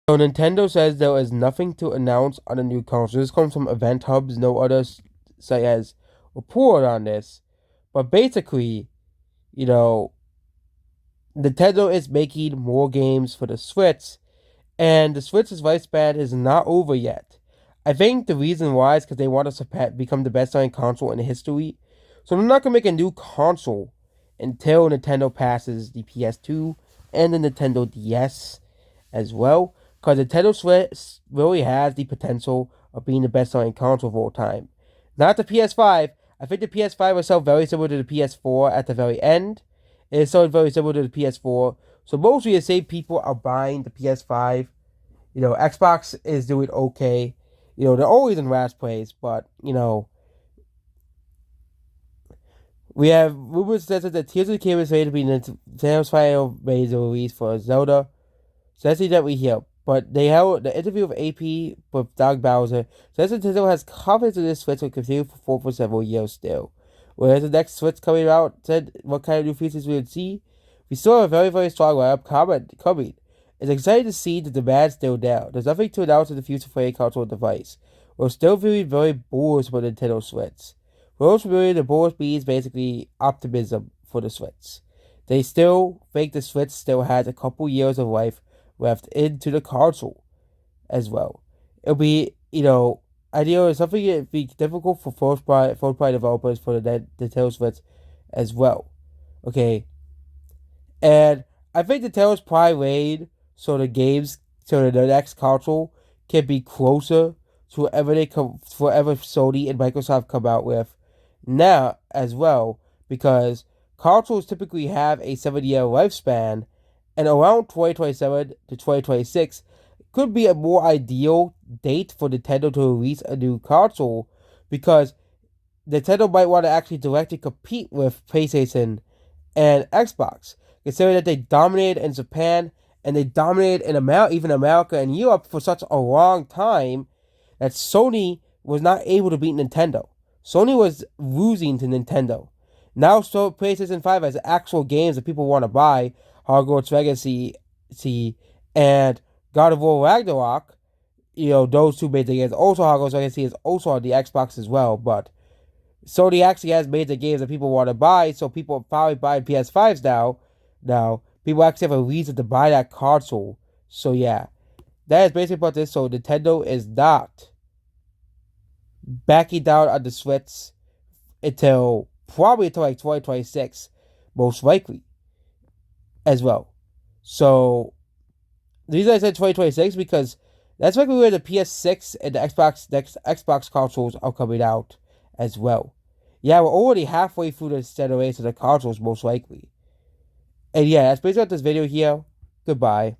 So Nintendo says there is nothing to announce on the new console. This comes from Event Hubs. No other site has reported on this. But basically, you know, Nintendo is making more games for the Switch, and the Switch's lifespan is not over yet. I think the reason why is because they want to become the best-selling console in history. So they're not gonna make a new console until Nintendo passes the PS2 and the Nintendo DS as well, because Nintendo Switch really has the potential of being the best-selling console of all time. Not the PS5. I think the PS5 will sell very similar to the PS4 at the very end. It is sold very similar to the PS4. So mostly the same people are buying the PS5. Xbox is doing okay. They're always in last place, but we have rumors that Tears of the Kingdom is ready to be Nintendo's final major release for Zelda. So that's that we hear. But they held the interview with AP with Doug Bowser. Says Nintendo has confidence in this Switch will continue for several years still. Whereas the next Switch coming out said what kind of new features we would see. We still have a very, very strong lineup coming. It's exciting to see the demand still down. There's nothing to announce in the future for a console device. We're still feeling very bullish for Nintendo Switch. For those familiar, the bullish means basically optimism for the Switch. They still think the Switch still has a couple years of life left into the console as well. It'll be, ideal is something it'd be difficult for first party developers for the Nintendo Switch as well. Okay. And I think Nintendo's probably waiting so the games so the next console can be closer to whatever Sony and Microsoft come out with now as well, because consoles typically have a 7-year lifespan, and around 2027 to 2026 could be a more ideal date for Nintendo to release a new console, because Nintendo might want to actually directly compete with PlayStation and Xbox, considering that they dominated in Japan and they dominated in even America and Europe for such a long time that Sony was not able to beat Nintendo. Sony was losing to Nintendo. Now, so PlayStation 5 has actual games that people want to buy, Hogwarts Legacy, and God of War Ragnarok. Those two major games. Also, Hogwarts Legacy is also on the Xbox as well, but Sony actually has major games that people want to buy, so people are probably buying PS5s now. Now, people actually have a reason to buy that console. So, yeah. That is basically about this. So, Nintendo is not backing down on the Switch probably until like 2026, most likely, as well. So, the reason I said 2026 because that's likely where the PS6 and the next Xbox consoles are coming out as well. Yeah, we're already halfway through this generation of the consoles, most likely. And yeah, that's basically what this video here. Goodbye.